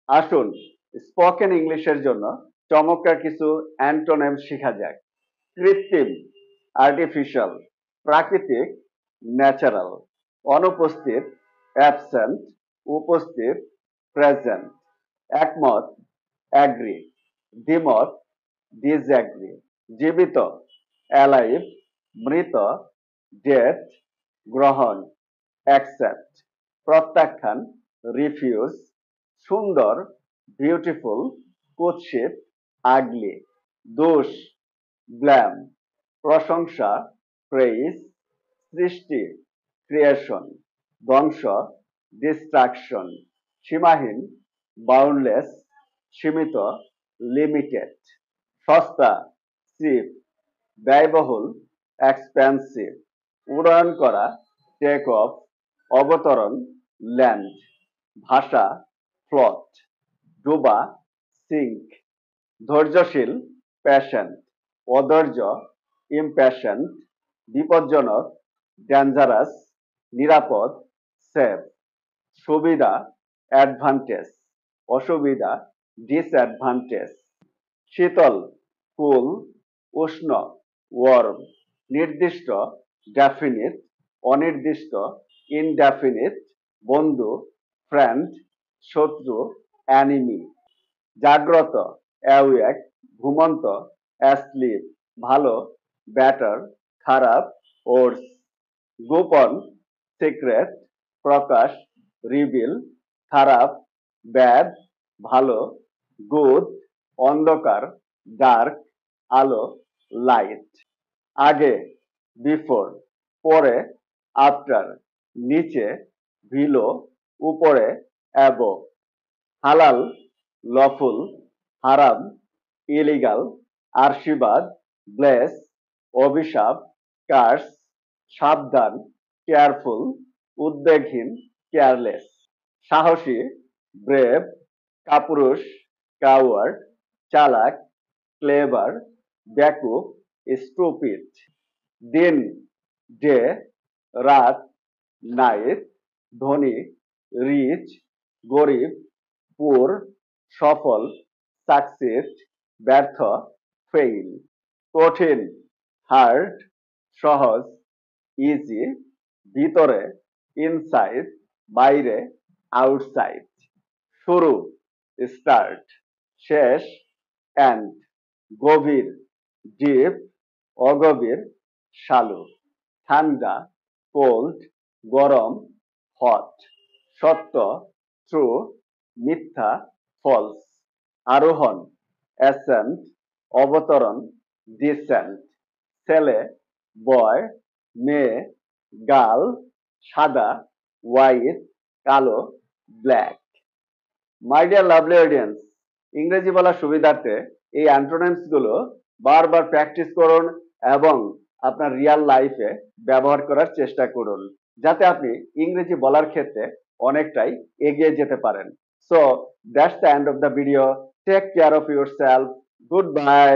আসুন স্পোকেন ইংলিশের জন্য চমৎকার কিছু অ্যান্টোনিম শেখা যাক। কৃত্রিম আর্টিফিশিয়াল, প্রাকৃতিক ন্যাচারাল, অনুপস্থিত অ্যাবসেন্ট, উপস্থিত প্রেজেন্ট, একমত অ্যাগ্রি, দ্বিমত ডিসঅ্যাগ্রি, জীবিত অ্যালাইভ, মৃত ডেড, গ্রহণ অ্যাকসেপ্ট, প্রত্যাখ্যান রিফিউজ, সুন্দর বিউটিফুল, কুৎসিত আগলি, দোষ ব্ল্যাম, প্রশংসা প্রেইজ, সৃষ্টি ক্রিয়েশন, ধ্বংস ডিস্ট্রাকশন, সীমাহীন বাউন্ডলেস, সীমিত লিমিটেড, সস্তা চিপ, ব্যয়বহুল এক্সপেন্সিভ, উড়ান করা টেক অফ, অবতরণ ল্যান্ড, ভাষা ফ্লট, ডুবা সিঙ্ক, ধৈর্যশীল প্যাশেন্ট, অধৈর্য ইমপ্যাশেন্ট, বিপজ্জনক ডেঞ্জারাস, নিরাপদ সেফ, সুবিধা অ্যাডভান্টেজ, অসুবিধা ডিসঅ্যাডভান্টেজ, শীতল কুল, উষ্ণ ওয়ার্ম, নির্দিষ্ট ডেফিনিট, অনির্দিষ্ট ইনডেফিনিট, বন্ধু ফ্রেন্ড, শত্রু অ্যানিমি, জাগ্রত অ্যাওয়েক, ঘুমন্ত অ্যাসলিপ, ভালো ব্যাটার, খারাপ ওর্স, গোপন সিক্রেট, প্রকাশ রিভিল, খারাপ ব্যাড, ভালো গুড, অন্ধকার ডার্ক, আলো লাইট, আগে বিফোর, পরে আফটার, নিচে বিলো, উপরে অ্যাবভ, হালাল লফুল, হারাম ইলিগাল, আশীর্বাদ ব্লেস, অভিশাপ কার্স, সাবধান কেয়ারফুল, উদ্বেগহীন কেয়ারলেস, সাহসী ব্রেভ, কাপুরুষ কাওয়ার্ড, চালাক ক্লেভার, বেকুব স্টুপিড, দিন ডে, রাত নাইট, ধনী রিচ, গরিব পুর, সফল সাকসিড, ব্যর্থ ফেইল, কঠিন হার্ড, সহজ ইজি, ভিতরে ইনসাইড, বাইরে আউটসাইড, শুরু স্টার্ট, শেষ এন্ড, গভীর ডিপ, অগভীর শালু, ঠান্ডা কোল্ড, গরম হট, সত্য ট্রু, মিথ্যা ফলস, আরোহণ অ্যাসেন্ট, অবতরণ ডিসেন্ট, ছেলে বয়, মেয়ে গার্ল, সাদা হোয়াইট, কালো black. My dear lovely audience, ইংরেজি বলার সুবিধার্থে এই অ্যান্টোনিমস গুলো বারবার প্র্যাকটিস করুন এবং আপনার রিয়াল লাইফে ব্যবহার করার চেষ্টা করুন, যাতে আপনি ইংরেজি বলার ক্ষেত্রে অনেকটাই এগিয়ে যেতে পারেন। So that's the end of the video. Take care of yourself. Good bye.